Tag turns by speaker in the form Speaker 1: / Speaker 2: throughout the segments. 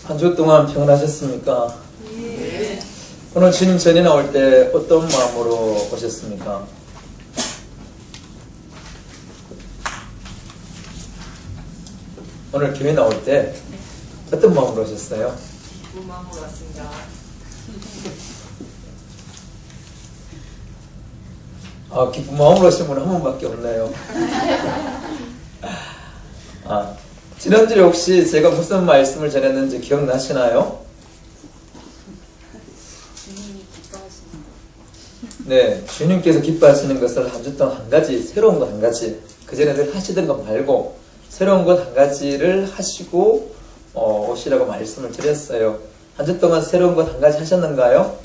Speaker 1: 한 주 동안 평안하셨습니까?
Speaker 2: 네.
Speaker 1: 오늘 주님 전에 나올 때 어떤 마음으로 오셨습니까? 오늘 교회 나올 때 어떤 마음으로 오셨어요?
Speaker 2: 기쁜 마음으로 왔습니다.
Speaker 1: 기쁜 마음으로 오신 분은 한 분밖에 없네요. 지난주에 혹시 제가 무슨 말씀을 전했는지 기억나시나요?
Speaker 3: 주님이 기뻐하시는
Speaker 1: 네, 주님께서 기뻐하시는 것을 한 주 동안 한 가지, 새로운 것 한 가지, 그전에 늘 하시던 것 말고 새로운 것 한 가지를 하시고 오시라고 말씀을 드렸어요. 한 주 동안 새로운 것 한 가지 하셨는가요?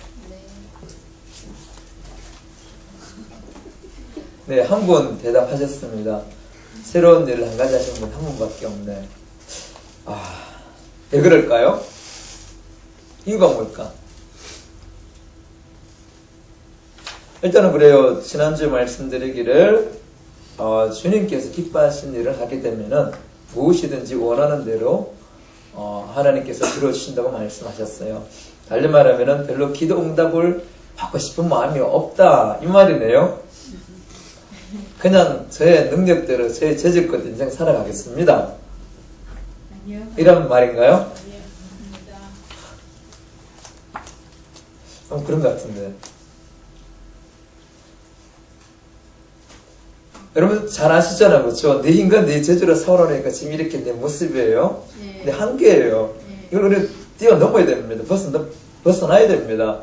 Speaker 1: 네, 한 분 대답하셨습니다. 새로운 일을 한 가지 하신 분 한 분밖에 없네. 왜 그럴까요? 이유가 뭘까? 일단은 그래요. 지난주에 말씀드리기를 주님께서 기뻐하신 일을 하게 되면은 무엇이든지 원하는 대로 하나님께서 들어주신다고 말씀하셨어요. 달리 말하면은 별로 기도 응답을 받고 싶은 마음이 없다 이 말이네요. 그냥 저의 능력대로 저의 재질껏 인생 살아가겠습니다.
Speaker 3: 아니요.
Speaker 1: 이런 말인가요?
Speaker 3: 아니요. 아닙니다.
Speaker 1: 그런 것 같은데. 여러분 잘 아시잖아요. 그렇죠? 내 힘과 내 재주로 살아오니까 지금 이렇게 내 모습이에요.
Speaker 3: 네.
Speaker 1: 내 한계예요.
Speaker 3: 네.
Speaker 1: 이걸 우리 뛰어넘어야 됩니다. 벗어나야 됩니다.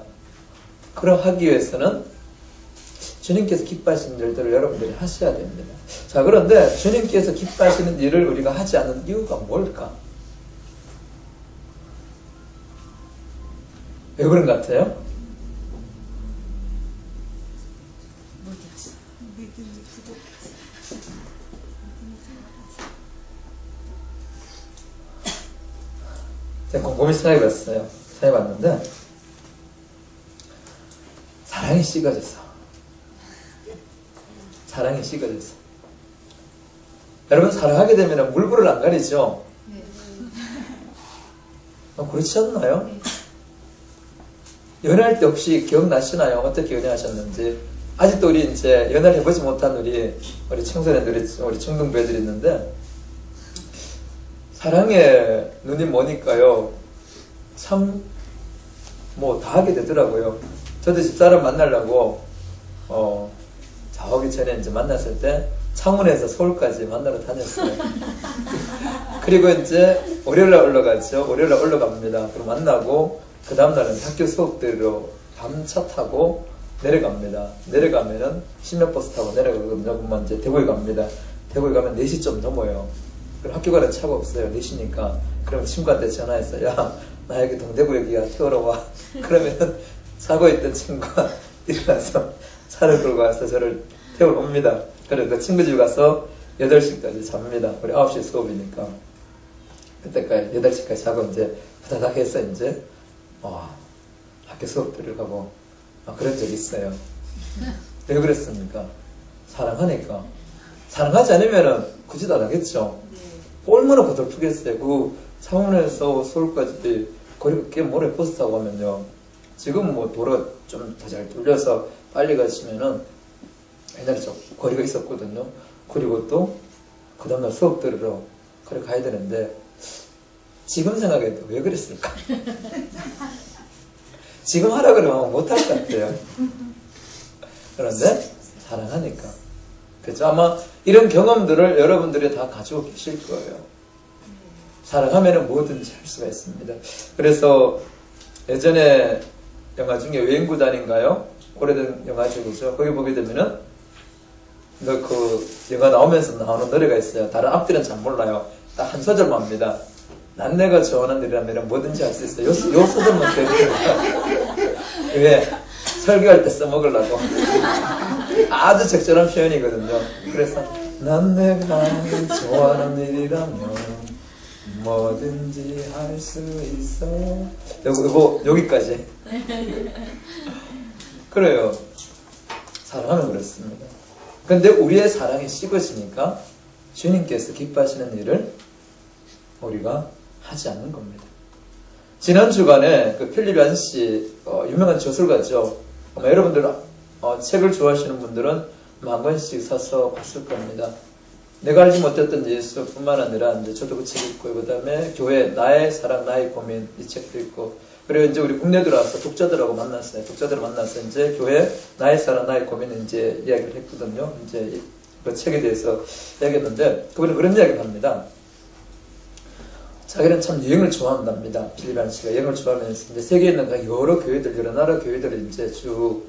Speaker 1: 그럼 하기 위해서는 주님께서 기뻐하시는 일들을 여러분들이 하셔야 됩니다. 자, 그런데 주님께서 기뻐하시는 일을 우리가 하지 않는 이유가 뭘까? 왜 그런 것 같아요? 제가 곰곰이 생각해봤어요. 생각해봤는데 사랑이 식어져서 여러분 사랑하게 되면 물불을 안 가리죠?
Speaker 3: 네.
Speaker 1: 그렇지 않나요? 연애할 때 혹시 기억나시나요? 어떻게 연애하셨는지. 아직도 우리 이제 연애를 해보지 못한 우리 청소년들이, 우리 청둥배들이 있는데 사랑의 눈이 뭐니까요. 참 다 하게 되더라고요. 저도 집사람 만나려고 저기 전에 이제 만났을 때 창원에서 서울까지 만나러 다녔어요. 그리고 이제 월요일날 올라갔죠. 월요일날 올라갑니다. 그럼 만나고 그 다음날은 학교 수업대로 밤차 타고 내려갑니다. 내려가면은 신명버스 타고 내려가거든요. 그러면 이제 대구에 갑니다. 대구에 가면 4시 좀 넘어요. 그럼 학교 가는 차가 없어요. 4시니까. 그럼 친구한테 전화해서 야, 나 여기 동대구역이야. 태우러 와. 그러면은 자고 있던 친구가 일어나서 차를 끌고 와서 저를 태우러 옵니다. 그래서 그 친구 집 가서 8시까지 잡니다. 우리 9시 수업이니까. 그때까지 8시까지 자고 이제 후다닥 해서 이제 학교 수업 들어가고 그런 적이 있어요. 왜 그랬습니까? 사랑하니까. 사랑하지 않으면은 굳이도 안 하겠죠. 얼마나 고달프겠어요. 그 창원에서 서울까지 거리가 꽤 모래 버스 타고 가면요. 지금 도로 좀 더 잘 뚫려서 빨리 가시면은 옛날에 좀 거리가 있었거든요. 그리고 또 그 다음날 수업 들으러 그래 가야 되는데 지금 생각해도 왜 그랬을까? 지금 하라 그러면 못할 것 같아요. 그런데 사랑하니까. 그렇죠? 아마 이런 경험들을 여러분들이 다 가지고 계실 거예요. 사랑하면 뭐든지 할 수가 있습니다. 그래서 예전에 영화 중에 여행구단인가요? 오래된 영화죠. 거기 보게 되면은 그 영화 나오면서 나오는 노래가 있어요. 다른 앞들은 잘 몰라요. 딱 한 소절만 합니다. 난 내가 좋아하는 일이라면 뭐든지 할 수 있어. 요 소절만 들으니까. 왜? 설교할 때 써먹으려고. 아주 적절한 표현이거든요. 그래서 난 내가 좋아하는 일이라면 뭐든지 할 수 있어. 여기까지. 그래요. 사랑하면 그렇습니다. 근데 우리의 사랑이 식어지니까 주님께서 기뻐하시는 일을 우리가 하지 않는 겁니다. 지난 주간에 그 필립 얀시 유명한 저술가죠. 아마 여러분들 책을 좋아하시는 분들은 한 권씩 사서 봤을 겁니다. 내가 알지 못했던 예수뿐만 아니라 이제 저도 그 책 읽고 그다음에 교회 나의 사랑 나의 고민 이 책도 있고 그리고 이제 우리 국내 들어와서 독자들하고 만났어요. 독자들 만나서 이제 교회 나의 사랑 나의 고민 이제 이야기를 했거든요. 이제 그 책에 대해서 이야기했는데 그분은 그런 이야기를 합니다. 자기는 참 여행을 좋아한답니다. 필립 얀시가 여행을 좋아하면서 이제 세계에 있는 여러 교회들, 여러 나라 교회들을 이제 쭉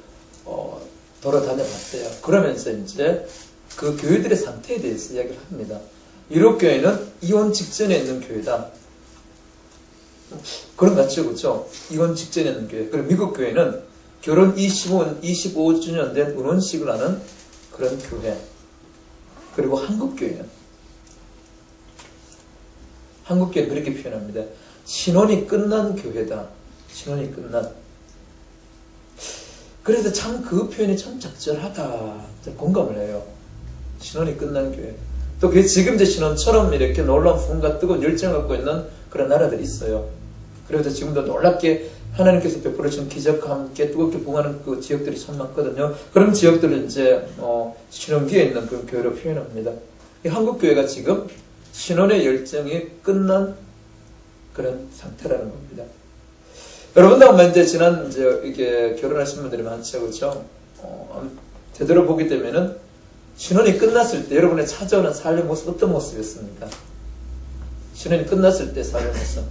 Speaker 1: 돌아다녀봤대요. 그러면서 이제 그 교회들의 상태에 대해서 이야기를 합니다. 유럽 교회는 이혼 직전에 있는 교회다. 그런 것 같죠, 그렇죠? 이혼 직전에 있는 교회. 그리고 미국 교회는 결혼 25주년 된 은혼식을 하는 그런 교회. 그리고 한국 교회는 그렇게 표현합니다. 신혼이 끝난 교회다. 신혼이 끝난. 그래서 참 그 표현이 참 적절하다. 공감을 해요. 신혼이 끝난 교회. 또 그게 지금 제 신혼처럼 이렇게 놀라운 부흥과 뜨거운 열정을 갖고 있는 그런 나라들이 있어요. 그래서 지금도 놀랍게 하나님께서 베풀어주신 기적과 함께 뜨겁게 부흥하는 그 지역들이 참 많거든요. 그런 지역들은 이제 신혼기에 있는 그런 교회로 표현합니다. 이 한국 교회가 지금 신혼의 열정이 끝난 그런 상태라는 겁니다. 여러분도 아마 이제 지난 이게 결혼하신 분들이 많죠, 그렇죠? 제대로 보게 되면은 신혼이 끝났을 때 여러분의 찾아오는 삶의 모습 어떤 모습이었습니까? 신혼이 끝났을 때 삶의 모습.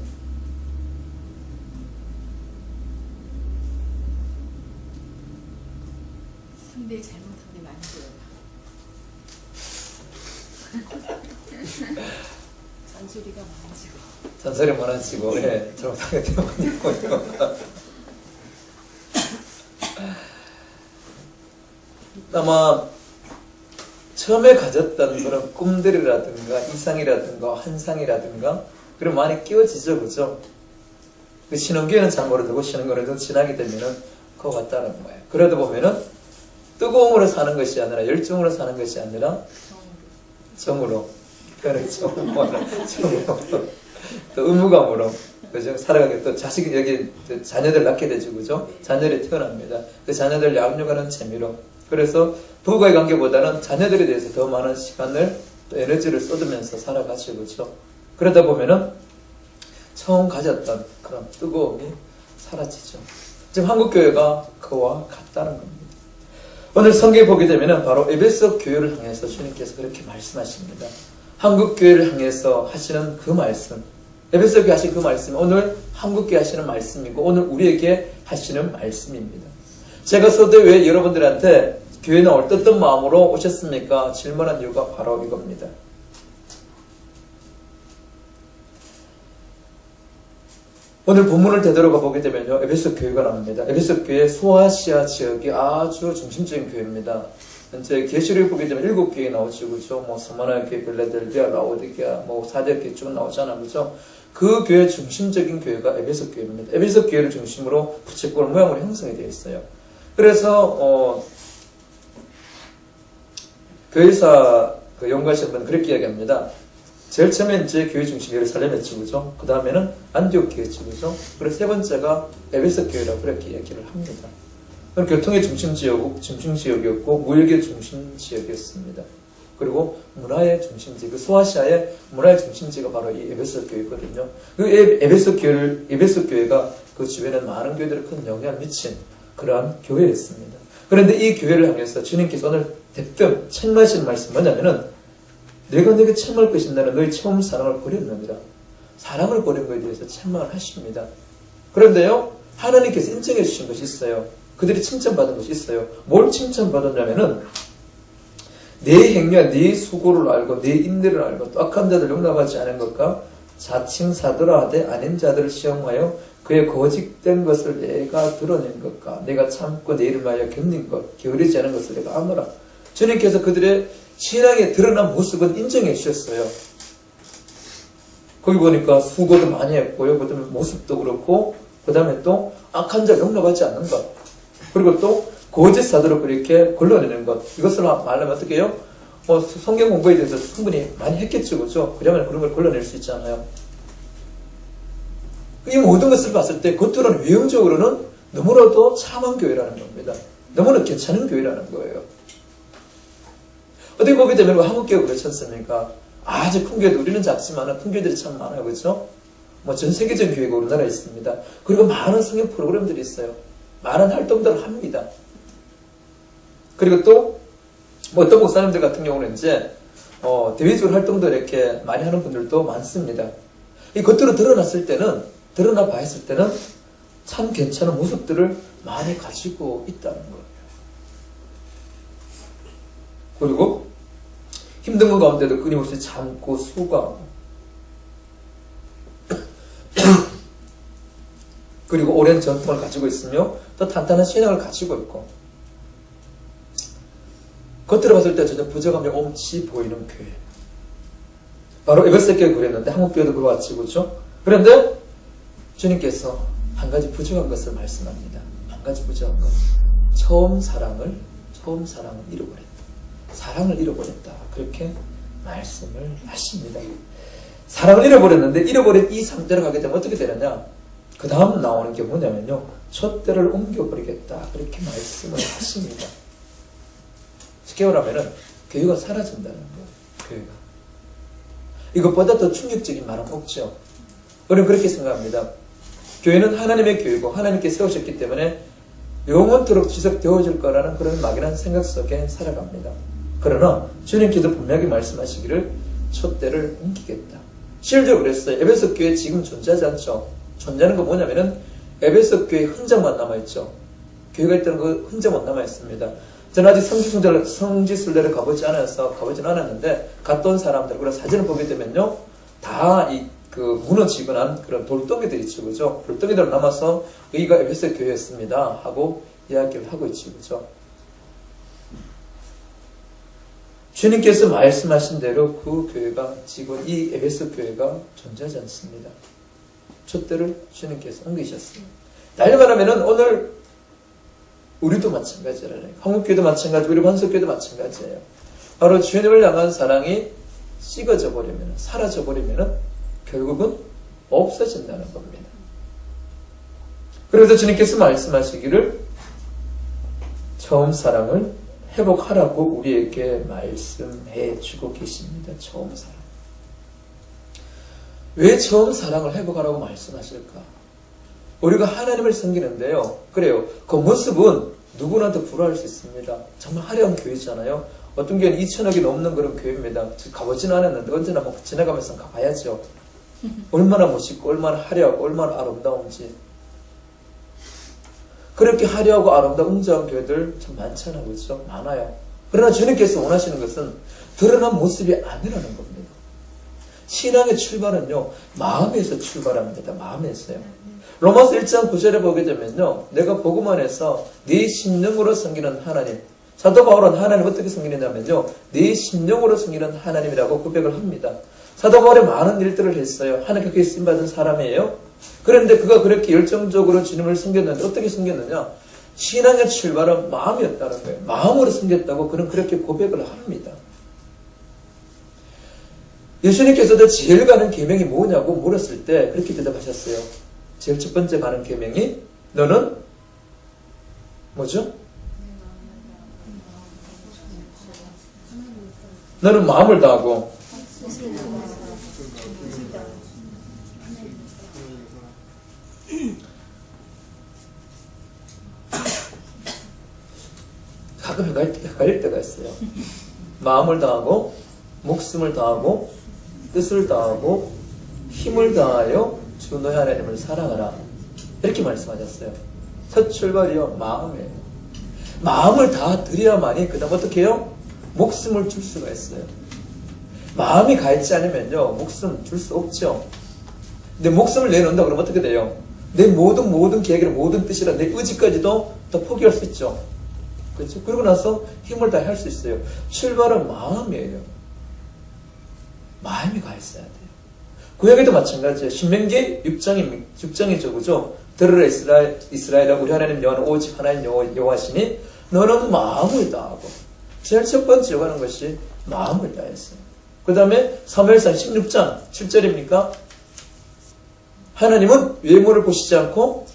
Speaker 3: 상대 잘못한 게 많이 보여요. 잔소리가 많아지고.
Speaker 1: 잔소리 많아지고, 예, 잘못한 게 많이 아마 처음에 가졌던 그런 꿈들이라든가 이상이라든가 환상이라든가 그런 많이 끼워지죠, 그죠? 그 신혼기에는 잘 모르고 신혼기에는 지나게 되면은 그거 같다는 거예요. 그러다 보면은 뜨거움으로 사는 것이 아니라 열정으로 사는 것이 아니라 정으로 정으로 또 의무감으로 그죠? 살아가게 또 자식이 여기 자녀들 낳게 되죠, 그죠? 자녀들이 태어납니다. 그 자녀들 양육하는 재미로 그래서 부부와의 관계보다는 자녀들에 대해서 더 많은 시간을 또 에너지를 쏟으면서 살아가죠, 그렇죠? 그러다 보면은 처음 가졌던 그런 뜨거움이 사라지죠. 지금 한국 교회가 그와 같다는 겁니다. 오늘 성경에 보게 되면은 바로 에베소 교회를 향해서 주님께서 그렇게 말씀하십니다. 한국 교회를 향해서 하시는 그 말씀, 에베소 교회 하신 그 말씀이 오늘 한국 교회 하시는 말씀이고 오늘 우리에게 하시는 말씀입니다. 제가 서두에 왜 여러분들한테 교회 나올 때 어떤 마음으로 오셨습니까? 질문한 이유가 바로 이겁니다. 오늘 본문을 되돌아가 보게 되면요, 에베소 교회가 나옵니다. 에베소 교회 소아시아 지역이 아주 중심적인 교회입니다. 현재 계시록을 보게 되면 7교회 나오죠, 그죠? 서머나 교회, 빌라델비아, 라오디게아, 4대 교회 쭉 나오잖아, 그죠? 그 교회 중심적인 교회가 에베소 교회입니다. 에베소 교회를 중심으로 부채꼴 모양으로 형성이 되어 있어요. 그래서 교회사 연구하시는 분은 그렇게 이야기합니다. 제일 처음에 이제 교회 중심 예루살렘이었죠, 그죠? 그 다음에는 안디옥이었죠, 그죠? 그리고 세 번째가 에베소 교회라고 그렇게 얘기를 합니다. 교통의 중심 지역이었고 무역의 중심 지역이었습니다. 그리고 문화의 중심지, 그 소아시아의 문화의 중심지가 바로 이 에베소 교회거든요. 그 에베소 교회가 그 주변에 많은 교회들에 큰 영향을 미친 그러한 교회였습니다. 그런데 이 교회를 향해서 주님께서 오늘 대뜸 책망하시는 말씀이 뭐냐면은 내가 너에게 책망할 것인다는 너희 처음 사랑을 버렸느니라. 사랑을 버린 것에 대해서 책망을 하십니다. 그런데요, 하나님께서 인정해 주신 것이 있어요. 그들이 칭찬받은 것이 있어요. 뭘 칭찬받았냐면은 내 행위와 네 수고를 알고 네 인내를 알고 또 악한 자들 용납하지 않은 것과 자칭사도라 하되 아닌 자들을 시험하여 그의 거짓된 것을 내가 드러낸 것과 내가 참고 내 이름을 하여 견딘 것 게으르지 않은 것을 내가 아노라. 주님께서 그들의 신앙에 드러난 모습은 인정해 주셨어요. 거기 보니까 수고도 많이 했고요. 그 다음에 모습도 그렇고 그 다음에 또 악한 자를 용납하지 않는 것 그리고 또 거짓 사도로 그렇게 걸러내는 것 이것을 말하면 어떻게 해요? 성경 공부에 대해서 충분히 많이 했겠죠, 그렇죠? 그러면 그런 걸 걸러낼 수 있잖아요. 이 모든 것을 봤을 때 겉으로는 외형적으로는 너무나도 참한 교회라는 겁니다. 너무나 괜찮은 교회라는 거예요. 어떻게 보게 되면 한국교회가 그렇지 않습니까? 아주 큰 교회도 우리는 작지만 큰 교회들이 참 많아요. 그렇죠? 뭐 전 세계적인 교회가 우리나라에 있습니다. 그리고 많은 성경 프로그램들이 있어요. 많은 활동들을 합니다. 그리고 또 뭐 어떤 목사님들 같은 경우는 이제 대외적으로 활동도 이렇게 많이 하는 분들도 많습니다. 이 겉으로 드러나 봤을 때는 참 괜찮은 모습들을 많이 가지고 있다는 거예요. 그리고 힘든 것 가운데도 끊임없이 참고 수고하고 그리고 오랜 전통을 가지고 있으며 또 탄탄한 신앙을 가지고 있고 겉으로 봤을 때 전혀 부족함이 없이 보이는 교회. 바로 에베소 교회 그랬는데 한국 교회도 그와 같이 그렇죠? 그런데 주님께서 한 가지 부족한 것을 말씀합니다. 한 가지 부족한 것. 처음 사랑을 잃어버렸다. 사랑을 잃어버렸다. 그렇게 말씀을 하십니다. 사랑을 잃어버렸는데 잃어버린 이 상태로 가게 되면 어떻게 되느냐? 그 다음 나오는 게 뭐냐면요. 촛대를 옮겨버리겠다. 그렇게 말씀을 하십니다. 쉽게 말하면은 교회가 사라진다는 거예요. 교회가. 이것보다 더 충격적인 말은 없죠. 우리는 그렇게 생각합니다. 교회는 하나님의 교회고 하나님께 세우셨기 때문에 영원토록 지속되어질 거라는 그런 막연한 생각 속에 살아갑니다. 그러나 주님께서 분명히 말씀하시기를 촛대를 옮기겠다. 실제로 그랬어요. 에베소 교회 지금 존재하지 않죠. 존재하는 건 뭐냐면은 에베소 교회 흔적만 남아있죠. 교회가 있다는 그 흔적만 남아있습니다. 저는 아직 성지순례를 가보진 않았는데 갔던 사람들, 그런 사진을 보게 되면요, 다 무너지거나 그런 돌덩이들이 있죠, 그죠? 돌덩이들 남아서 여기가 에베소 교회였습니다 하고 이야기를 하고 있죠, 그죠? 주님께서 말씀하신 대로 그 교회가 지금 이 에베소 교회가 존재하지 않습니다. 촛대를 주님께서 옮기셨습니다. 달리 말하면은 오늘 우리도 마찬가지라요. 한국교회도 마찬가지고 우리 반석교회도 마찬가지예요. 바로 주님을 향한 사랑이 식어져 버리면, 사라져 버리면 결국은 없어진다는 겁니다. 그래서 주님께서 말씀하시기를 처음 사랑을 회복하라고 우리에게 말씀해 주고 계십니다. 처음 사랑. 왜 처음 사랑을 회복하라고 말씀하실까? 우리가 하나님을 섬기는데요. 그래요. 그 모습은 누구나도 불화할 수 있습니다. 정말 화려한 교회잖아요. 어떤 교회는 2,000억이 넘는 그런 교회입니다. 가보지는 않았는데 언제나 뭐 지나가면서 가봐야죠. 얼마나 멋있고 얼마나 화려하고 얼마나 아름다운지. 그렇게 화려하고 아름다운 웅장한 교회들 참 많잖아요. 그렇죠? 많아요. 그러나 주님께서 원하시는 것은 드러난 모습이 아니라는 겁니다. 신앙의 출발은요. 마음에서 출발합니다. 마음에서요. 로마서 1장 9절에 보게 되면요. 내가 보고만 해서 네 심령으로 섬기는 하나님. 사도 바울은 하나님 어떻게 섬기느냐면요. 네 심령으로 섬기는 하나님이라고 고백을 합니다. 사도 바울이 많은 일들을 했어요. 하나님께 쓰임받은 사람이에요. 그런데 그가 그렇게 열정적으로 주님을 섬겼는데 어떻게 섬겼느냐? 신앙의 출발은 마음이었다는 거예요. 마음으로 섬겼다고 그는 그렇게 고백을 합니다. 예수님께서도 제일 가는 계명이 뭐냐고 물었을 때 그렇게 대답하셨어요. 제일 첫 번째 가는 계명이 너는 뭐죠? 너는 마음을 다하고 가끔 헷갈릴 때가 있어요. 마음을 다하고 목숨을 다하고 뜻을 다하고 힘을 다하여 주 너의 하나님을 사랑하라. 이렇게 말씀하셨어요. 첫 출발이요. 마음이에요. 마음을 다 드려야만이 그 다음 어떻게 해요? 목숨을 줄 수가 있어요. 마음이 가있지 않으면요. 목숨 줄 수 없죠. 근데 목숨을 내놓는다 그러면 어떻게 돼요? 내 모든 계획이나 모든 뜻이나 내 의지까지도 다 포기할 수 있죠. 그렇죠? 그러고 나서 힘을 다할 수 있어요. 출발은 마음이에요. 마음이 가있어야 돼요. 구약에도 마찬가지예요. 신명기 6장이죠. 그죠? 들으라 이스라엘아 우리 하나님 여호와는 오직 하나님 여호와시니 너는 마음을 다하고 제일 첫 번째 요구하는 것이 마음을 다했어요. 그 다음에 사무엘상 16장 7절입니까? 하나님은 외모를 보시지 않고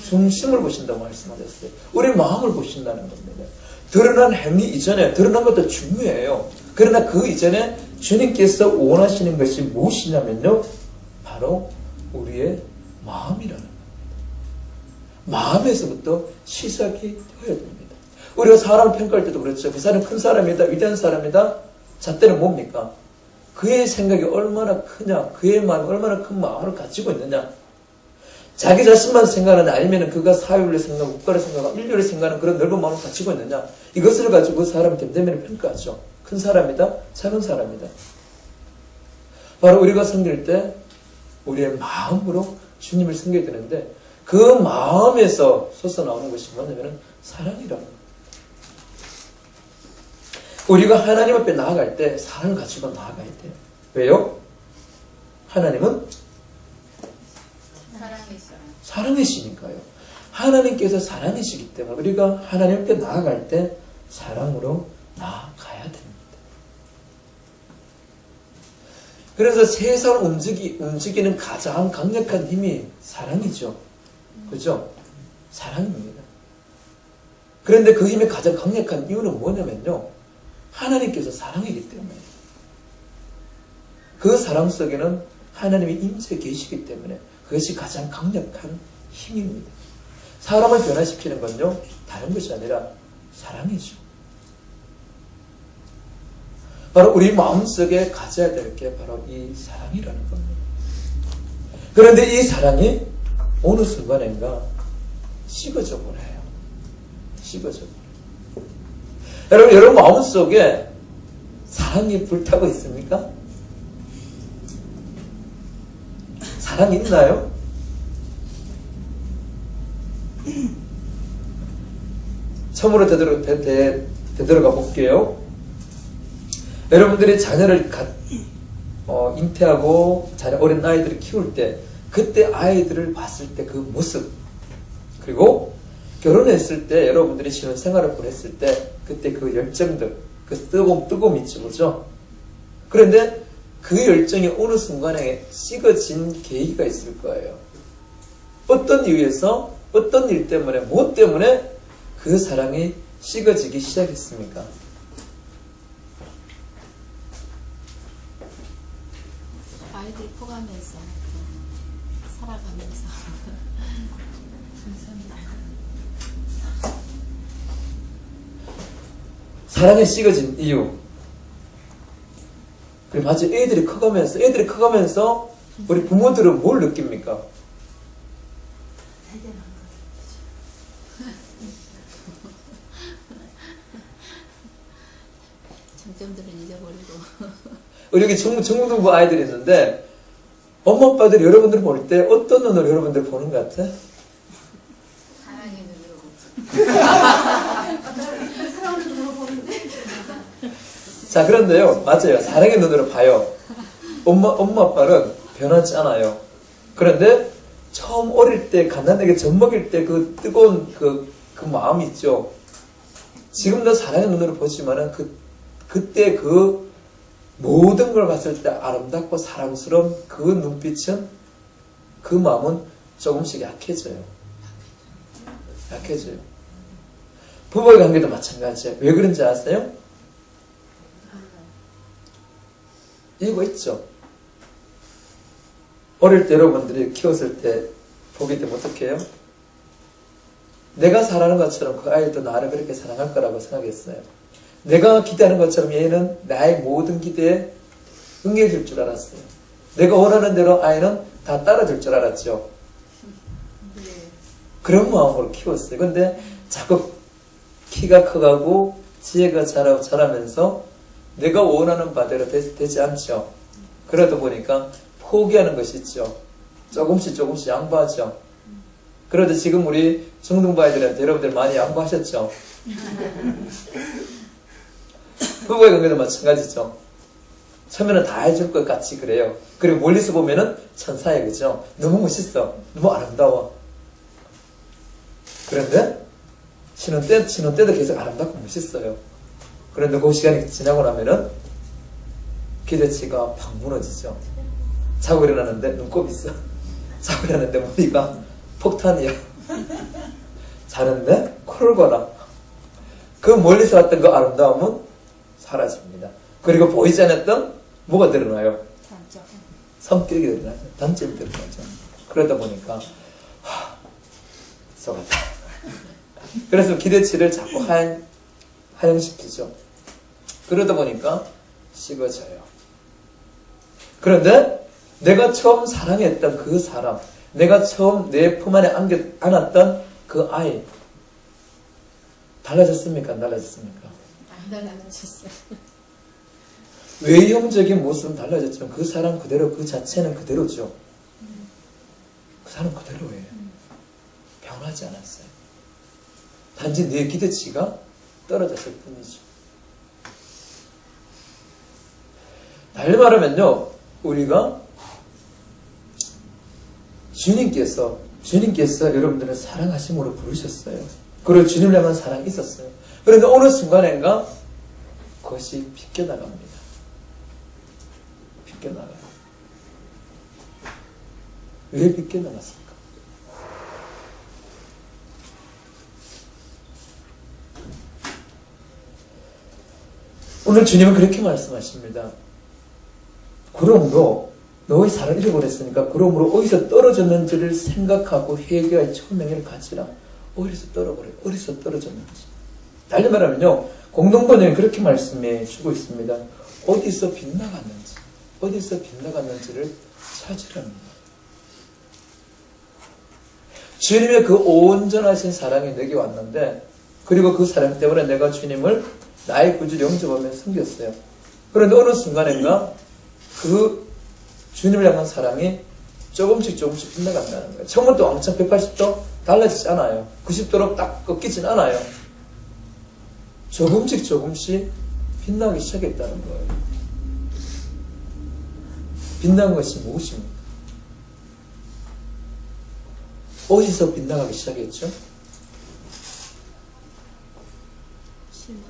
Speaker 1: 중심을 보신다고 말씀하셨어요. 우리 마음을 보신다는 겁니다. 드러난 행위 이전에 드러난 것도 중요해요. 그러나 그 이전에 주님께서 원하시는 것이 무엇이냐면요, 바로 우리의 마음이라는 겁니다. 마음에서부터 시작이 되어야 됩니다. 우리가 사람을 평가할 때도 그렇죠. 그 사람은 큰 사람이다, 위대한 사람이다. 잣대는 뭡니까? 그의 생각이 얼마나 크냐, 그의 마음이 얼마나 큰 마음을 가지고 있느냐. 자기 자신만 생각하느냐, 아니면 그가 사회를 생각하고 국가를 생각하고 인류를 생각하는 그런 넓은 마음을 가지고 있느냐. 이것을 가지고 그 사람을 됨됨이를 평가하죠. 큰 사람이다, 작은 사람이다. 바로 우리가 섬길 때 우리의 마음으로 주님을 섬겨야 되는데, 그 마음에서 솟아나오는 것이 뭐냐면 사랑이라는 겁니다. 우리가 하나님 앞에 나아갈 때 사랑을 가지고 나아가야 돼요. 왜요? 하나님은 사랑이시니까요. 하나님께서 사랑이시기 때문에 우리가 하나님 앞에 나아갈 때 사랑으로 나아가야 됩니다. 그래서 세상을 움직이는 가장 강력한 힘이 사랑이죠. 그죠? 사랑입니다. 그런데 그 힘이 가장 강력한 이유는 뭐냐면요, 하나님께서 사랑이기 때문에, 그 사랑 속에는 하나님이 임재 계시기 때문에 그것이 가장 강력한 힘입니다. 사람을 변화시키는 건요, 다른 것이 아니라 사랑이죠. 바로 우리 마음속에 가져야 될 게 바로 이 사랑이라는 겁니다. 그런데 이 사랑이 어느 순간인가 식어져 버려요. 식어져 버려요. 여러분 마음속에 사랑이 불타고 있습니까? 사랑이 있나요? 처음으로 되돌아가 볼게요. 여러분들이 자녀를 잉태하고 어린 아이들을 키울 때, 그때 아이들을 봤을 때 그 모습, 그리고 결혼했을 때 여러분들이 신혼생활을 보냈을 때 그때 그 열정들, 그 뜨거움 있죠, 그죠? 그런데 그 열정이 어느 순간에 식어진 계기가 있을 거예요. 어떤 이유에서, 어떤 일 때문에, 무엇 때문에 그 사랑이 식어지기 시작했습니까?
Speaker 3: 아이들 포가면서 살아가면서
Speaker 1: 사랑이 식어진 이유. 그래, 맞아요. 애들이 커가면서 우리 부모들은 뭘 느낍니까?
Speaker 3: 장점들은 잊어버리고.
Speaker 1: 우리 여기 중등부 아이들이 있는데, 엄마 아빠들이 여러분들 볼 때 어떤 눈으로 여러분들 보는 것 같아?
Speaker 3: 사랑의 눈으로 보지.
Speaker 4: 사랑의 눈으로 보는데.
Speaker 1: 자, 그런데요, 맞아요. 사랑의 눈으로 봐요. 엄마 아빠는 변하지 않아요. 그런데 처음 어릴 때 갓난아기가 젖 먹일 때 그 뜨거운 그 마음이 있죠. 지금도 사랑의 눈으로 보지만은 그때 그 모든 걸 봤을 때 아름답고 사랑스러운 그 눈빛은, 그 마음은 조금씩 약해져요. 부부의 관계도 마찬가지예요. 왜 그런지 아세요? 이유가 있죠. 어릴 때 여러분들이 키웠을 때 보기 때문에 어떻게 해요? 내가 사랑하는 것처럼 그 아이도 나를 그렇게 사랑할 거라고 생각했어요. 내가 기대하는 것처럼 얘는 나의 모든 기대에 응해 줄 줄 알았어요. 내가 원하는 대로 아이는 다 따라줄 줄 알았죠. 그런 마음으로 키웠어요. 근데 자꾸 키가 커가고 지혜가 자라면서 내가 원하는 바대로 되지 않죠. 그러다 보니까 포기하는 것이 있죠. 조금씩 양보하죠. 그래도 지금 우리 중등부 아이들한테 여러분들 많이 양보하셨죠. 부부의 관계도 마찬가지죠. 처음에는 다 해줄 것 같이 그래요. 그리고 멀리서 보면은 천사예요, 그죠? 너무 멋있어, 너무 아름다워. 그런데 신혼 때도 계속 아름답고 멋있어요. 그런데 그 시간이 지나고 나면은 기대치가 팍 무너지죠. 자고 일어나는데 눈곱이 있어. 자고 일어나는데 머리가 폭탄이야. 자는데 코를 골아. 그 멀리서 왔던 그 아름다움은 사라집니다. 그리고 보이지 않았던 뭐가 드러나요? 성격이 드러나죠. 단점이 드러나죠. 그러다 보니까 속았다. 그래서 기대치를 자꾸 하향시키죠. 그러다 보니까 식어져요. 그런데 내가 처음 사랑했던 그 사람, 내가 처음 내 품 안에 안았던 그 아이, 달라졌습니까? 안 달라졌습니까?
Speaker 3: 안 달라졌어요.
Speaker 1: 외형적인 모습은 달라졌지만 그 사람 그대로, 그 자체는 그대로죠. 그 사람 그대로예요. 변하지 않았어요. 단지 내 기대치가 떨어졌을 뿐이죠. 달리 말하면요, 우리가 주님께서 여러분들을 사랑하심으로 부르셨어요. 그리고 주님을 향한 사랑이 있었어요. 그런데 어느 순간인가 그것이 비껴나갑니다. 비껴나가요. 왜 비껴나갔을까? 오늘 주님은 그렇게 말씀하십니다. 그러므로 너의 사랑을 잃어버렸으니까 그러므로 어디서 떨어졌는지를 생각하고 회개의 초명을 가지라. 어디서 떨어졌는지. 달리 말하면요, 공동번역이 그렇게 말씀해 주고 있습니다. 어디서 빗나갔는지를 찾으라는 거예요. 주님의 그 온전하신 사랑이 내게 왔는데, 그리고 그 사랑 때문에 내가 주님을 나의 구주로 영접하며 섬겼어요. 그런데 어느 순간인가 그 주님을 향한 사랑이 조금씩 빗나간다는 거예요. 처음부터 왕창 180도 달라지지 않아요. 90도로 딱 꺾이진 않아요. 조금씩 빗나가기 시작했다는 거예요. 빗나간 것이 무엇입니까? 어디서 빗나가기 시작했죠?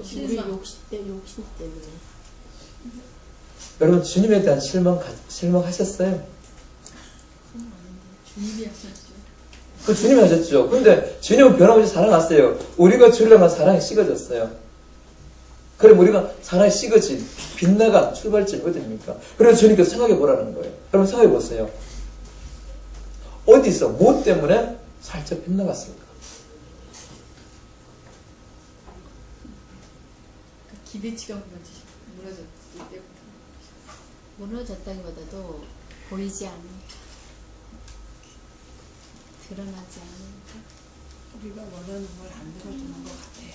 Speaker 3: 우리 욕심 때문에.
Speaker 1: 여러분, 주님에 대한 실망하셨어요?
Speaker 3: 주님이 하셨죠.
Speaker 1: 그 주님이 하셨죠. 근데 주님은 변함없이 사랑하세요. 우리가 주를 향한 사랑이 식어졌어요. 그럼 우리가 사랑이 식어진, 빗나간 출발점이 어디입니까? 그래서 주님께서 생각해 보라는 거예요. 여러분 생각해 보세요. 어디서, 뭐 때문에 살짝 빗나갔을까?
Speaker 2: 기대치가 무너졌을 때부터.
Speaker 3: 무너졌다기보다도 보이지 않는, 드러나지 않는.
Speaker 2: 우리가 원하는 걸 안 들어주는 것 같아요.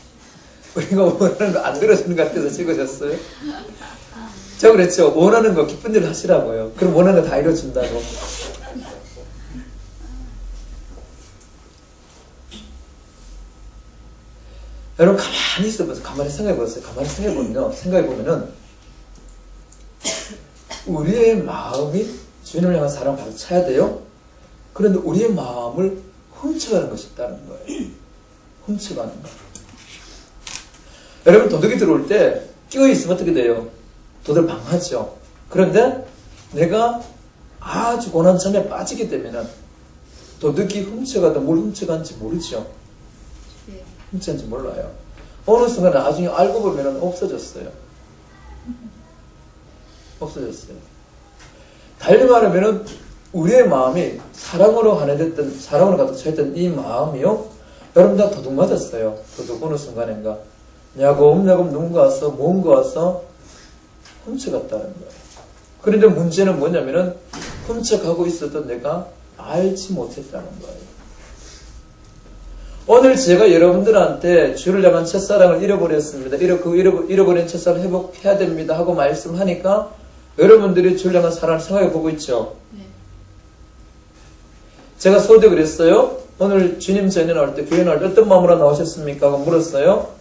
Speaker 1: 우리가 원하는 거 안 들어주는 것 같아서 찍어졌어요? 저 그랬죠. 원하는 거 기쁜 일을 하시라고요. 그럼 원하는 거 다 이뤄준다고. 여러분 가만히 있어보세요. 가만히 생각해보세요. 가만히 생각해보면은 우리의 마음이 주님을 향한 사랑을 가득 차야 돼요. 그런데 우리의 마음을 훔쳐가는 것이 있다는 거예요. 훔쳐가는 거. 여러분 도둑이 들어올 때 끼어있으면 어떻게 돼요? 도둑을 방하죠. 그런데 내가 아주 고난 점에 빠지기 때문에 도둑이 훔쳐가다 뭘 훔쳐간지 모르죠.
Speaker 3: 네.
Speaker 1: 훔쳤는지 몰라요. 어느 순간 나중에 알고 보면 없어졌어요. 달리 말하면 우리의 마음이 사랑으로 가득 차있던 이 마음이요. 여러분 다 도둑 맞았어요. 도둑 어느 순간인가 야곱야곱 누군가 와서 뭔가 와서 훔쳐갔다는 거예요. 그런데 문제는 뭐냐면은 훔쳐가고 있었던 내가 알지 못했다는 거예요. 오늘 제가 여러분들한테 주를 향한 첫사랑을 잃어버렸습니다. 잃어버린 첫사랑을 회복해야 됩니다 하고 말씀을 하니까 여러분들이 주를 향한 사랑을 생각해 보고 있죠.
Speaker 3: 네.
Speaker 1: 제가 서울대 그랬어요. 오늘 주님 전에 나올 때, 교회 나올 때 어떤 마음으로 나오셨습니까? 하고 물었어요.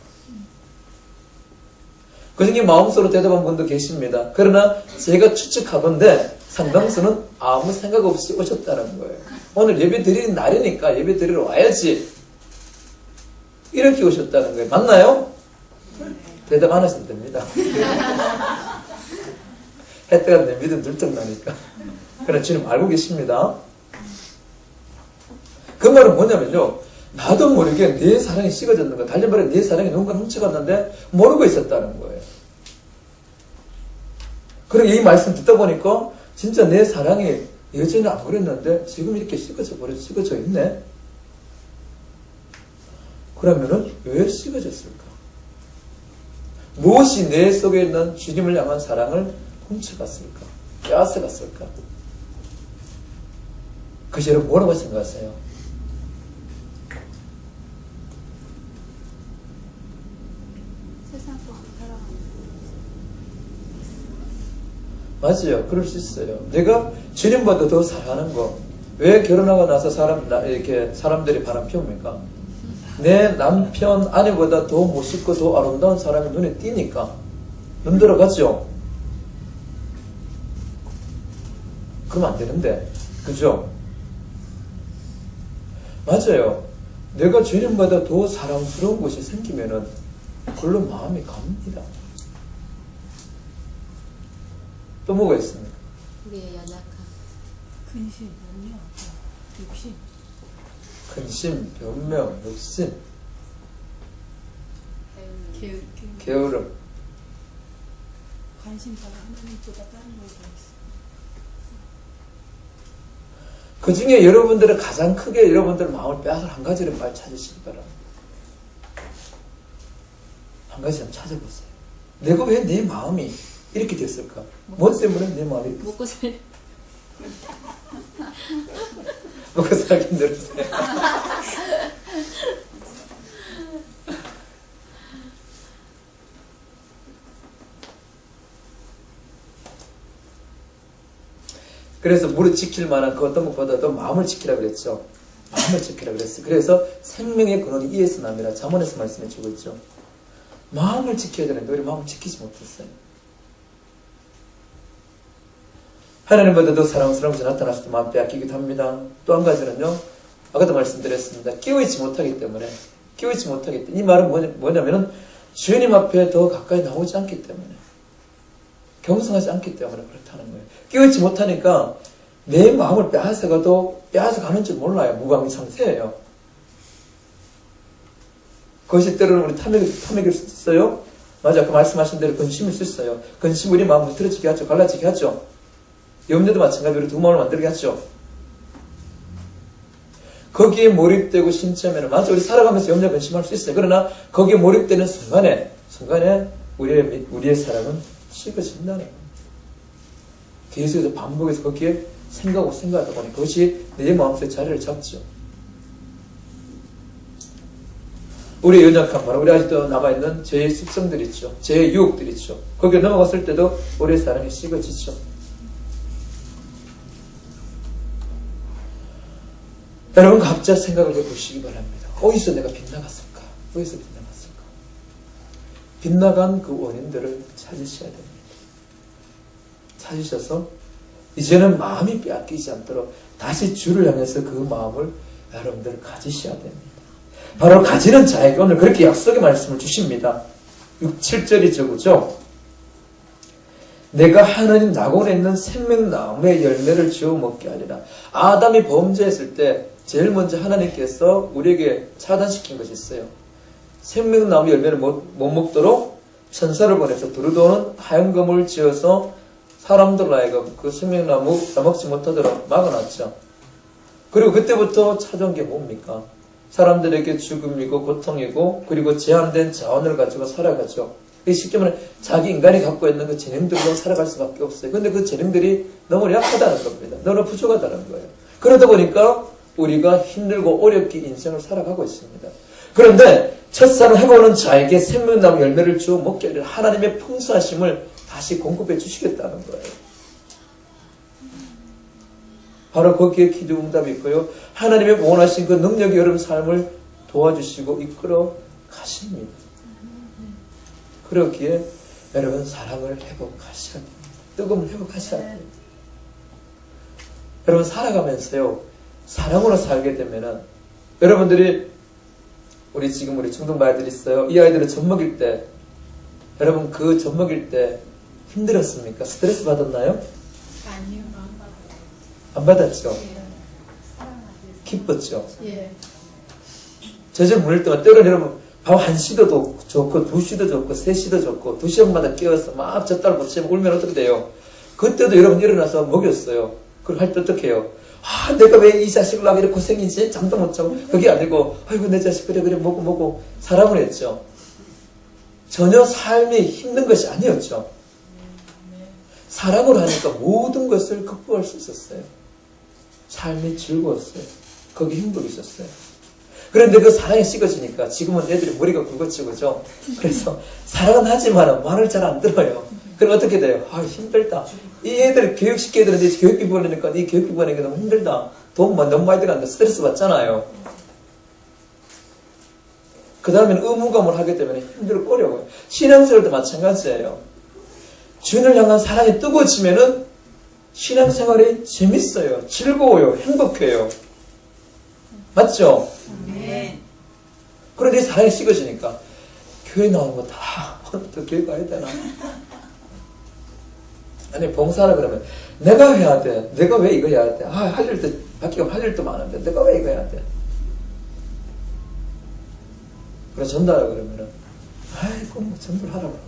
Speaker 1: 그 중에 마음속으로 대답한 분도 계십니다. 그러나 제가 추측하건대 상당수는 아무 생각 없이 오셨다는 거예요. 오늘 예배 드리는 날이니까 예배 드리러 와야지. 이렇게 오셨다는 거예요. 맞나요? 대답 안 하시면 됩니다. 했다가 내 믿음 들떡나니까. 그러나 주님 알고 계십니다. 그 말은 뭐냐면요. 나도 모르게 내 사랑이 식어졌는 거, 달리 말해 내 사랑이 누군가 훔쳐갔는데 모르고 있었다는 거예요. 그리고 이 말씀 듣다 보니까 진짜 내 사랑이 예전에 안 그랬는데 지금 이렇게 식어져 있네. 그러면은 왜 식어졌을까? 무엇이 내 속에 있는 주님을 향한 사랑을 훔쳐갔을까? 빼앗아갔을까? 그것이 여러분 뭐라고 생각하세요?
Speaker 3: 세상 또안 살아가는
Speaker 1: 맞아요. 그럴 수 있어요. 내가 주님보다 더 사랑하는 거. 왜 결혼하고 나서 이렇게 사람들이 바람 피웁니까? 내 남편, 아내보다 더 멋있고 더 아름다운 사람이 눈에 띄니까. 눈 들어가죠? 그러면 안 되는데. 그죠? 맞아요. 내가 주님보다 더 사랑스러운 것이 생기면은, 그걸로 마음이 갑니다. 또 뭐가 있습니까?
Speaker 3: 우리의 연약함.
Speaker 2: 근심, 염려, 욕심.
Speaker 1: 근심, 변명, 욕심,
Speaker 2: 게으름.
Speaker 1: 게으름.
Speaker 2: 관심사가 하나님보다 다른 거에 있어.
Speaker 1: 그 중에 여러분들은 가장 크게 여러분들 마음을 빼앗을 한 가지를 빨리 찾으시기 바랍니다. 한 가지 좀 찾아보세요. 내가 왜 내 마음이 이렇게 됐을까? 뭐 때문에 내 마음이
Speaker 3: 먹고 살려.
Speaker 1: 먹고 살기 힘들으세요? 그래서 무릇 지킬 만한 그 어떤 것보다도 마음을 지키라 그랬죠. 마음을 지키라 그랬어요. 그래서 생명의 근원이 이에서 남이라 잠언에서 말씀해 주고 있죠. 마음을 지켜야 되는데 우리 마음을 지키지 못했어요. 하나님보다 더 사랑스러운 것이 나타났을 때 마음 빼앗기기도 합니다. 또 한 가지는요. 아까도 말씀드렸습니다. 끼어있지 못하기 때문에. 이 말은 뭐냐면은 주님 앞에 더 가까이 나오지 않기 때문에. 경성하지 않기 때문에 그렇다는 거예요. 끼어있지 못하니까 내 마음을 빼앗아가는 줄 몰라요. 무방비 상태예요. 그것이 때로는 우리 탐욕일 수 있어요. 맞아. 그 말씀하신 대로 근심일 수 있어요. 근심 우리 마음을 틀어지게 하죠. 갈라지게 하죠. 염려도 마찬가지로 두 마음을 만들게 하죠. 거기에 몰입되고 심취하면 맞아. 우리 살아가면서 염려 근심할 수 있어요. 그러나 거기에 몰입되는 순간에 우리의 사랑은 식어진다는 거예요. 계속해서 반복해서 거기에 생각하다 보니 그것이 내 마음속에 자리를 잡죠. 우리의 연약함, 바로 우리 아직도 남아있는 죄의 습성들 있죠. 죄의 유혹들 있죠. 거기에 넘어갔을 때도 우리의 사랑이 식어지죠. 여러분 각자 생각을 해보시기 바랍니다. 어디서 내가 빗나갔을까? 빗나간 그 원인들을 찾으셔야 됩니다. 찾으셔서 이제는 마음이 빼앗기지 않도록 다시 주를 향해서 그 마음을 여러분들 가지셔야 됩니다. 바로 가지는 자에게 오늘 그렇게 약속의 말씀을 주십니다. 6, 7절이죠. 그죠? 내가 하나님 낙원에 있는 생명나무의 열매를 주워 먹게 하리라. 아담이 범죄했을 때 제일 먼저 하나님께서 우리에게 차단시킨 것이 있어요. 생명나무 열매를 못 먹도록 천사를 보내서 두루도는 하얀 검을 지어서 사람들 하여금 그 생명나무 따먹지 못하도록 막아놨죠. 그리고 그때부터 찾아온 게 뭡니까? 사람들에게 죽음이고 고통이고 그리고 제한된 자원을 가지고 살아가죠. 쉽게 말하면 자기 인간이 갖고 있는 그 재능들로 살아갈 수밖에 없어요. 근데 그 재능들이 너무 약하다는 겁니다. 너무 부족하다는 거예요. 그러다 보니까 우리가 힘들고 어렵게 인생을 살아가고 있습니다. 그런데 첫사랑 해보는 자에게 생명나무 열매를 주어 먹게 하리라. 하나님의 풍성하심을 다시 공급해 주시겠다는 거예요. 바로 거기에 기도 응답이 있고요. 하나님의 원하신 그 능력이 여러분 삶을 도와주시고 이끌어 가십니다. 그러기에 여러분 사랑을 회복하셔야 됩니다. 뜨거움을 회복하셔야 됩니다. 여러분 살아가면서요. 사랑으로 살게 되면은 여러분들이 우리 청동부 아이들 있어요. 이 아이들을 젖 먹일 때 여러분 그 젖 먹일 때 힘들었습니까? 스트레스 받았나요?
Speaker 2: 아니요.
Speaker 1: 안 받았죠? 기뻤죠?
Speaker 3: 예.
Speaker 1: 저녁 물릴 때만 때려내려면 밤 1시도 좋고 2시도 좋고 3시도 좋고 2시간마다 깨워서 막 젖달 붙이면 울면 어떻게 돼요? 그때도 여러분 일어나서 먹였어요. 그걸 할 때 어떻게 해요? 아, 내가 왜 이 자식을 낳고 이렇게 고생이지? 잠도 못 자고. 그게 아니고, 아이고, 내 자식 그래 먹고 사랑을 했죠. 전혀 삶이 힘든 것이 아니었죠. 사랑을 하니까 모든 것을 극복할 수 있었어요. 삶이 즐거웠어요. 거기 행복이 있었어요. 그런데 그 사랑이 식어지니까 지금은 애들이 머리가 굵어지고 그죠? 그래서 사랑은 하지만 말을 잘 안 들어요. 그럼 어떻게 돼요? 아, 힘들다. 이 애들 교육시켜야 되는데 교육비 보내니까 이 교육비 보내니까 너무 힘들다. 돈 너무 많이 들어간다. 스트레스 받잖아요. 그 다음에는 의무감을 하게 되면 힘들고 어려워요. 신앙생활도 마찬가지예요. 주님을 향한 사랑이 뜨거워지면은 신앙생활이 재밌어요. 즐거워요. 행복해요. 맞죠?
Speaker 2: 네.
Speaker 1: 그런데 사랑이 식어지니까 교회 나오는 거 다 또 교회 가야 되나? 아니 봉사하라 그러면 내가 해야 돼. 내가 왜 이거 해야 돼? 아, 할 일도 바뀌고 할 일도 많은데 내가 왜 이거 해야 돼? 그래서 전달하라 그러면은 아이고 뭐 전달하라 그러면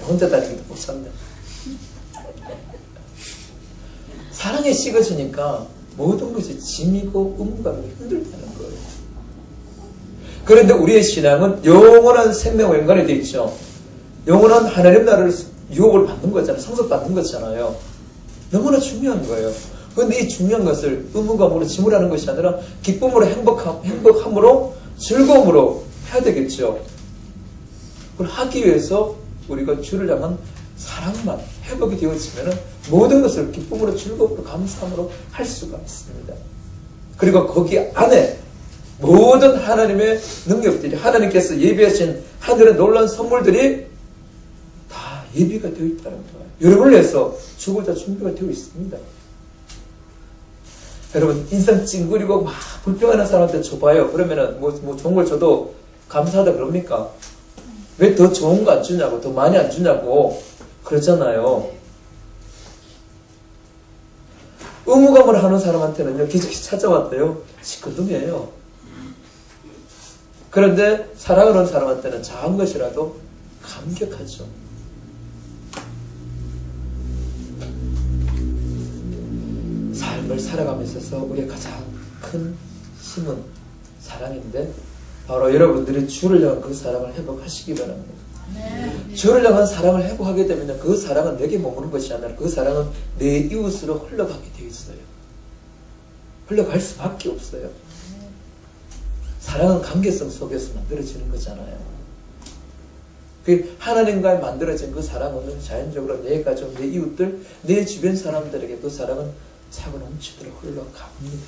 Speaker 1: 혼자 다니기도 못 산다. 사랑이 식어지니까 모든 것이 짐이고 의무감이 힘들다는 거예요. 그런데 우리의 신앙은 영원한 생명과 연관이 되어 있죠. 영원한 하나님 나라를 유혹을 받는 거잖아요. 상속받는 거잖아요. 너무나 중요한 거예요. 그런데 이 중요한 것을 의무감으로 짐을 하는 것이 아니라 기쁨으로 행복함으로 즐거움으로 해야 되겠죠. 그걸 하기 위해서 우리가 주를 향한 사랑만 회복이 되어지면 모든 것을 기쁨으로 즐거움으로 감사함으로 할 수가 있습니다. 그리고 거기 안에 모든 하나님의 능력들이 하나님께서 예비하신 하늘의 놀라운 선물들이 다 예비가 되어 있다는 거예요. 여러분을 위해서 죽을 다 준비가 되어 있습니다. 여러분 인상 찡그리고 막 불평하는 사람한테 줘봐요. 그러면은 뭐 좋은 걸 줘도 감사하다 그럽니까? 왜 더 좋은 거 안 주냐고, 더 많이 안 주냐고 그러잖아요. 의무감을 하는 사람한테는요 기적이 찾아왔대요. 시큰둥해요. 그런데 사랑을 하는 사람한테는 작은 것이라도 감격하죠. 삶을 살아가면서 있어서 우리의 가장 큰 힘은 사랑인데 바로 여러분들이 주를 향한 그 사랑을 회복하시기 바랍니다. 주를 향한 사랑을 회복하게 되면 그 사랑은 내게 머무는 것이 아니라 그 사랑은 내 이웃으로 흘러가게 되어 있어요. 흘러갈 수밖에 없어요. 사랑은 관계성 속에서 만들어지는 거잖아요. 그 하나님과 만들어진 그 사랑은 자연적으로 내 가족, 내 이웃들, 내 주변 사람들에게 그 사랑은 차고 넘치도록 흘러갑니다.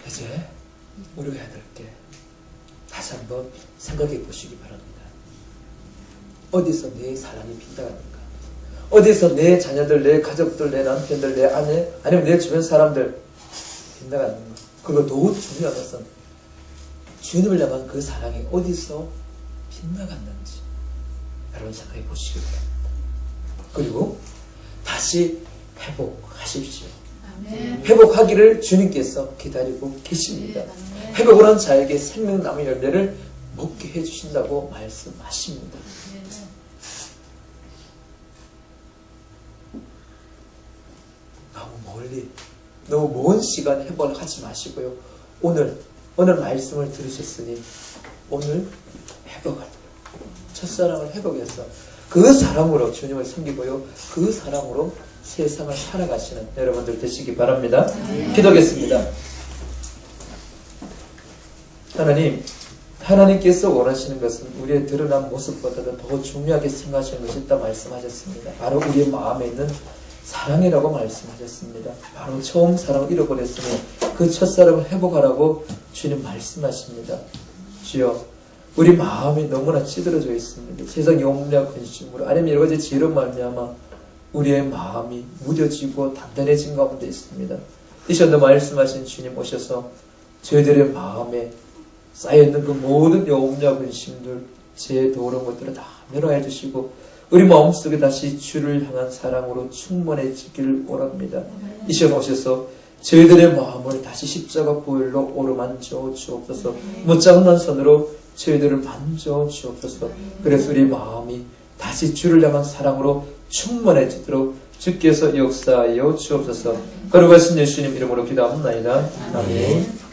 Speaker 1: 이제 우리가 해야 될 게 다시 한번 생각해 보시기 바랍니다. 어디서 내 사랑이 빗나갑니까? 어디서 내 자녀들, 내 가족들, 내 남편들, 내 아내, 아니면 내 주변 사람들 빗나가는가? 그리고 더 중요한 것은 주님을 향한 그 사랑이 어디서 빗나갔는지 여러분 생각해 보시기 바랍니다. 그리고 다시 회복하십시오. 회복하기를 주님께서 기다리고 계십니다. 회복을 한 자에게 생명나무 열매를 먹게 해주신다고 말씀하십니다. 너무 멀리, 너무 먼 시간 회복을 하지 마시고요. 오늘 말씀을 들으셨으니 오늘 회복하도록 첫사랑을 회복해서 그 사랑으로 주님을 섬기고요. 그 사랑으로 세상을 살아가시는 여러분들 되시기 바랍니다. 기도하겠습니다. 하나님께서 원하시는 것은 우리의 드러난 모습보다도 더 중요하게 생각하시는 것이 있다 말씀하셨습니다. 바로 우리의 마음에 있는 사랑이라고 말씀하셨습니다. 바로 처음 사랑을 잃어버렸으니 그 첫사랑을 회복하라고 주님 말씀하십니다. 주여, 우리 마음이 너무나 찌들어져 있습니다. 세상 욕망 근심으로 아니면 여러 가지 죄로 말미암아 우리의 마음이 무뎌지고 단단해진 가운데 있습니다. 이 시간도 말씀하신 주님 오셔서 저희들의 마음에 쌓여있는 그 모든 욕망 근심들, 죄 더러운 것들을 다 멸하여 주시고 우리 마음속에 다시 주를 향한 사랑으로 충만해지기를 원합니다. 이 시간 오셔서 저희들의 마음을 다시 십자가 보혈로 오르만져 주옵소서. 무장난 손으로 저희들을 만져 주옵소서. 그래서 우리 마음이 다시 주를 향한 사랑으로 충만해지도록 주께서 역사하여 주옵소서. 거룩하신 예수님 이름으로 기도합니다. 아멘.